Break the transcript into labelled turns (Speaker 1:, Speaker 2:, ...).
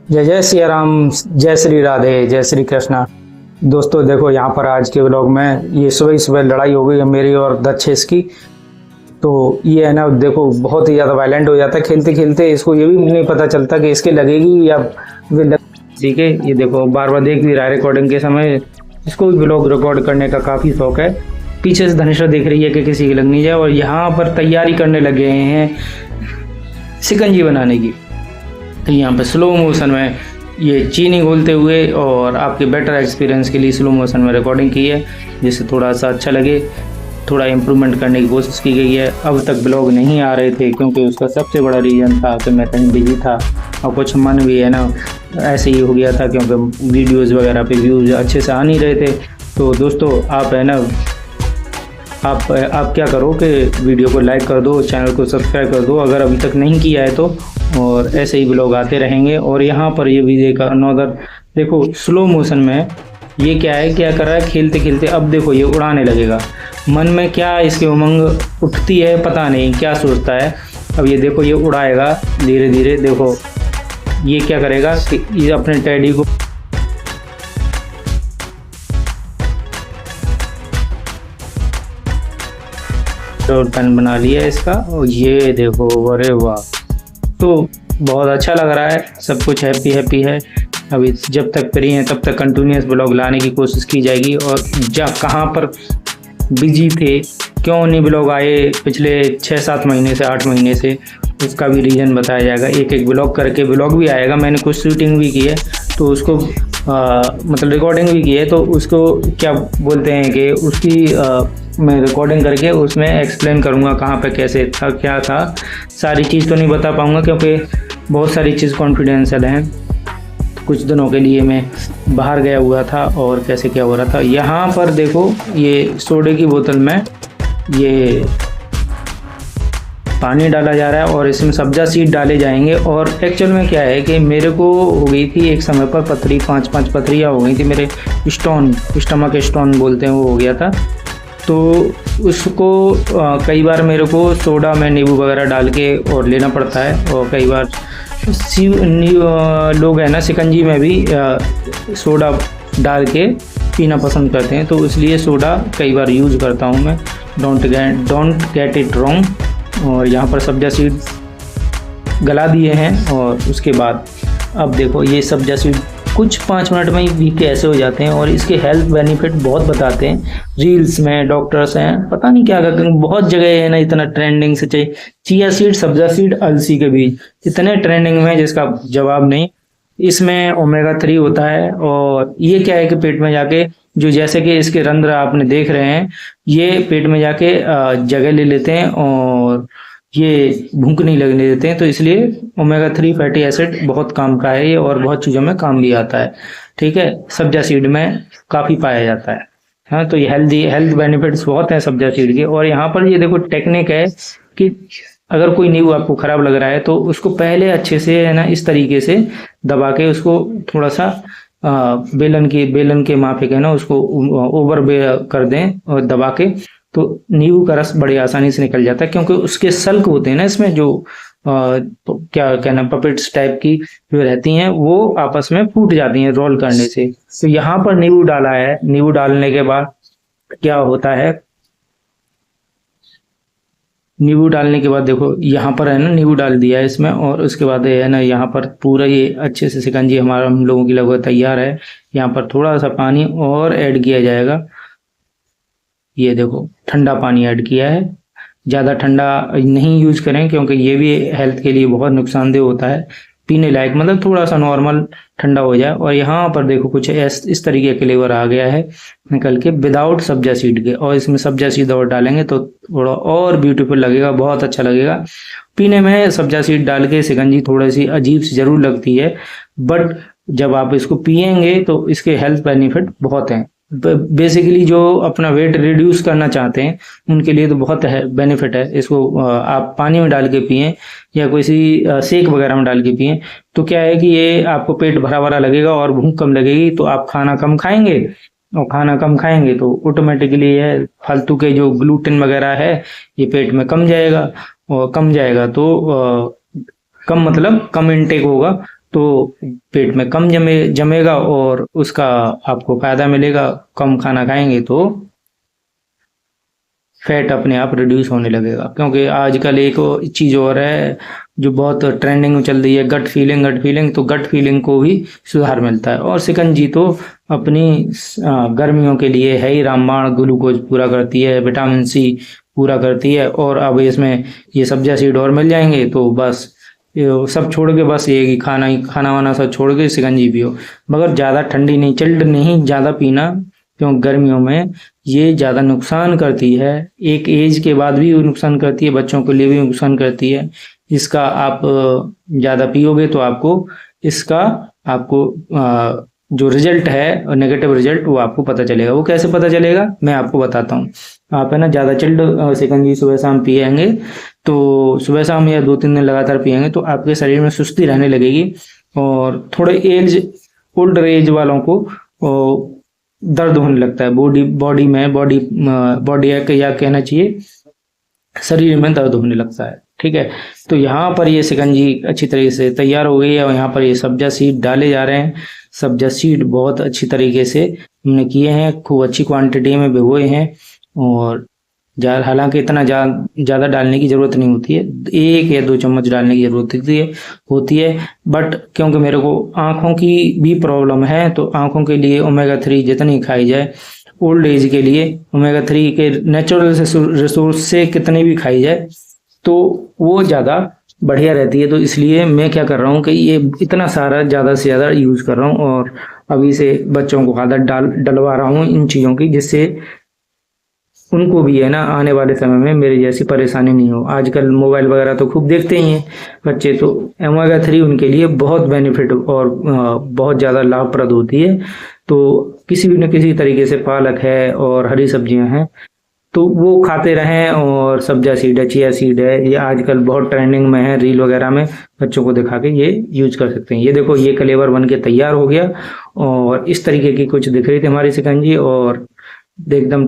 Speaker 1: जय जय सिया राम। जय श्री राधे, जय श्री कृष्णा। दोस्तों देखो, यहाँ पर आज के व्लॉग में ये सुबह सुबह लड़ाई हो गई है मेरी और दक्षेश की। तो ये है ना, देखो बहुत ही ज़्यादा वायलेंट हो जाता है खेलते खेलते। इसको ये भी नहीं पता चलता कि इसके लगेगी या वे ठीक है। ये देखो बार बार देख भी रहा है रिकॉर्डिंग के समय। इसको भी व्लॉग रिकॉर्ड करने का काफ़ी शौक है। पीछे से धनेश्वर देख रही है कि किसी की लग नहीं जाए, और यहाँ पर तैयारी करने लगे हैं शिकंजी बनाने की। यहाँ पे स्लो मोशन में ये चीनी घोलते हुए और आपके बेटर एक्सपीरियंस के लिए स्लो मोशन में रिकॉर्डिंग की है, जिससे थोड़ा सा अच्छा लगे। थोड़ा इम्प्रूवमेंट करने की कोशिश की गई है। अब तक ब्लॉग नहीं आ रहे थे क्योंकि उसका सबसे बड़ा रीज़न था कि मैं कहीं बिजी था, और कुछ मन भी है ना ऐसे ही हो गया था क्योंकि वीडियोज़ वगैरह पे व्यूज़ अच्छे से आ नहीं रहे थे। तो दोस्तों आप है ना, आप क्या करो कि वीडियो को लाइक कर दो, चैनल को सब्सक्राइब कर दो अगर अभी तक नहीं किया है तो, और ऐसे ही ब्लॉग आते रहेंगे। और यहाँ पर ये भी देखा अनदर, देखो स्लो मोशन में ये क्या है, क्या कर रहा है खेलते खेलते। अब देखो ये उड़ाने लगेगा। मन में क्या इसके उमंग उठती है पता नहीं, क्या सोचता है। अब ये देखो ये उड़ाएगा धीरे धीरे। देखो ये क्या करेगा कि ये अपने टैडी को पैन बना लिया इसका। और ये देखो, अरे वाह, तो बहुत अच्छा लग रहा है। सब कुछ हैप्पी हैप्पी है। अभी जब तक फ्री हैं तब तक कंटिन्यूस ब्लॉग लाने की कोशिश की जाएगी। और कहाँ पर बिजी थे, क्यों नहीं ब्लॉग आए पिछले 6-7 महीने से, 8 महीने से, उसका भी रीज़न बताया जाएगा। एक एक ब्लॉग करके ब्लॉग भी आएगा। मैंने कुछ शूटिंग भी की है तो उसको मतलब रिकॉर्डिंग भी की है, तो उसको क्या बोलते हैं कि उसकी मैं रिकॉर्डिंग करके उसमें एक्सप्लेन करूँगा कहाँ पे कैसे था, क्या था। सारी चीज़ तो नहीं बता पाऊँगा क्योंकि बहुत सारी चीज़ कॉन्फिडेंशियल हैं। कुछ दिनों के लिए मैं बाहर गया हुआ था और कैसे क्या हो रहा था। यहाँ पर देखो ये सोडे की बोतल में ये पानी डाला जा रहा है और इसमें सब्जा सीड डाले जाएंगे। और एक्चुअल में क्या है कि मेरे को हो गई थी एक समय पर पथरी, 5 पथरियाँ हो गई थी मेरे। स्टोन, स्टमक स्टोन बोलते हैं, वो हो गया था। तो उसको कई बार मेरे को सोडा में नींबू वगैरह डाल के और लेना पड़ता है। और कई बार लोग है ना शिकंजी में भी सोडा डाल के पीना पसंद करते हैं, तो इसलिए सोडा कई बार यूज़ करता हूँ मैं। Don't get it wrong. और यहाँ पर सब्जा सीड गला दिए हैं। और उसके बाद अब देखो ये सब्जा सीड कुछ 5 मिनट में ही कैसे हो जाते हैं। और इसके हेल्थ बेनिफिट बहुत बताते हैं रील्स में। डॉक्टर्स हैं पता नहीं क्या करते हैं, बहुत जगह है ना, इतना ट्रेंडिंग से चाहिए। चिया सीड, सब्जा सीड, अलसी के बीज इतने ट्रेंडिंग में जिसका जवाब नहीं। इसमें ओमेगा 3 होता है। और ये क्या है कि पेट में जाके जो, जैसे कि इसके रंध्र आपने देख रहे हैं, ये पेट में जाके जगह ले लेते हैं और ये भूख नहीं लगने देते हैं। तो इसलिए ओमेगा 3 फैटी एसिड बहुत काम का है ये, और बहुत चीज़ों में काम भी आता है। ठीक है, सब्जा सीड में काफ़ी पाया जाता है। हाँ, तो ये हेल्थ बेनिफिट्स बहुत हैं सब्जा सीड के। और यहाँ पर ये देखो टेक्निक है कि अगर कोई नींबू आपको ख़राब लग रहा है तो उसको पहले अच्छे से है ना इस तरीके से दबा के उसको थोड़ा सा बेलन के माफिक है ना उसको ओवर कर दें और दबा के, तो नींबू का रस बड़ी आसानी से निकल जाता है। क्योंकि उसके सल्क होते हैं ना इसमें जो क्या कहना, पपेट्स टाइप की जो रहती हैं, वो आपस में फूट जाती हैं रोल करने से। तो यहाँ पर नींबू डाला है। नींबू डालने के बाद क्या होता है, नींबू डालने के बाद देखो यहाँ पर है ना नींबू डाल दिया है इसमें। और उसके बाद है ना यहाँ पर पूरा ये अच्छे से शिकंजी हम लोगों की लगभग तैयार है। यहाँ पर थोड़ा सा पानी और ऐड किया जाएगा। ये देखो ठंडा पानी ऐड किया है। ज़्यादा ठंडा नहीं यूज करें क्योंकि ये भी हेल्थ के लिए बहुत नुकसानदेह होता है। पीने लायक मतलब थोड़ा सा नॉर्मल ठंडा हो जाए। और यहाँ पर देखो कुछ इस तरीके का फ्लेवर आ गया है निकल के विदाउट सब्जा सीड के। और इसमें सब्जा सीड और डालेंगे तो थोड़ा और ब्यूटीफुल लगेगा, बहुत अच्छा लगेगा पीने में। सब्जा सीड डाल के शिकंजी थोड़ी सी अजीब सी जरूर लगती है, बट जब आप इसको पियेंगे तो इसके हेल्थ बेनिफिट बहुत हैं। बेसिकली जो अपना वेट रिड्यूस करना चाहते हैं उनके लिए तो बहुत बेनिफिट है। इसको आप पानी में डाल के पिएं या कोई सी शेक वगैरह में डाल के पिएं, तो क्या है कि ये आपको पेट भरा भरा लगेगा और भूख कम लगेगी। तो आप खाना कम खाएंगे, और खाना कम खाएंगे तो ऑटोमेटिकली ये फालतू के जो ग्लूटेन वगैरह है ये पेट में कम जाएगा। और कम जाएगा तो कम मतलब कम इनटेक होगा, तो पेट में कम जमेगा और उसका आपको फ़ायदा मिलेगा। कम खाना खाएंगे तो फैट अपने आप रिड्यूस होने लगेगा। क्योंकि आजकल एक चीज़ और है जो बहुत ट्रेंडिंग में चल रही है, गट फीलिंग। तो गट फीलिंग को भी सुधार मिलता है। और शिकंजी तो अपनी गर्मियों के लिए है ही रामबाण, ग्लूकोज पूरा करती है, विटामिन सी पूरा करती है। और अब इसमें ये सब्जा सीड और मिल जाएंगे तो बस ये सब छोड़ के बस ये खाना वाना सब छोड़ के शिकंजी पियो। मगर ज़्यादा ठंडी नहीं, चिल्ड नहीं ज़्यादा पीना, क्योंकि गर्मियों में ये ज़्यादा नुकसान करती है। एक एज के बाद भी नुकसान करती है, बच्चों के लिए भी नुकसान करती है। इसका आप ज़्यादा पियोगे तो आपको जो रिजल्ट है नेगेटिव रिजल्ट वो आपको पता चलेगा। वो कैसे पता चलेगा मैं आपको बताता हूँ। आप है ना ज़्यादा चिल्ड शिकंजी सुबह शाम पिएंगे तो सुबह शाम या 2-3 दिन लगातार पिएंगे तो आपके शरीर में सुस्ती रहने लगेगी। और थोड़े ओल्डर एज वालों को दर्द होने लगता है, बॉडी या कहना चाहिए शरीर में दर्द होने लगता है। ठीक है, तो यहाँ पर ये शिकंजी अच्छी तरीके से तैयार हो गई है और यहाँ पर ये सब्जा सीड डाले जा रहे हैं। सब्जा सीड बहुत अच्छी तरीके से हमने किए हैं, खूब अच्छी क्वांटिटी में भिगोए हैं। और हालांकि इतना ज़्यादा डालने की ज़रूरत नहीं होती है, 1 या 2 चम्मच डालने की ज़रूरत होती है। बट क्योंकि मेरे को आँखों की भी प्रॉब्लम है तो आँखों के लिए ओमेगा 3 जितनी खाई जाए, ओल्ड एज के लिए ओमेगा 3 के नेचुरल रिसोर्स से कितनी भी खाई जाए तो वो ज़्यादा बढ़िया रहती है। तो इसलिए मैं क्या कर रहा हूँ कि ये इतना सारा ज़्यादा से ज़्यादा यूज़ कर रहा हूँ और अभी से बच्चों को आदत डलवा रहा हूँ इन चीज़ों की, जिससे उनको भी है ना आने वाले समय में मेरी जैसी परेशानी नहीं हो। आजकल मोबाइल वगैरह तो खूब देखते ही हैं बच्चे, तो ओमेगा 3 उनके लिए बहुत बेनिफिट और बहुत ज़्यादा लाभप्रद होती है। तो किसी न किसी तरीके से पालक है और हरी सब्जियां हैं तो वो खाते रहें। और सब्जा सीड है, चिया सीड है, ये आजकल बहुत ट्रेंडिंग में है, रील वगैरह में बच्चों को दिखा के ये यूज कर सकते हैं। ये देखो ये कलेवर बन के तैयार हो गया और इस तरीके की कुछ दिख रही थी हमारी शिकंजी और एकदम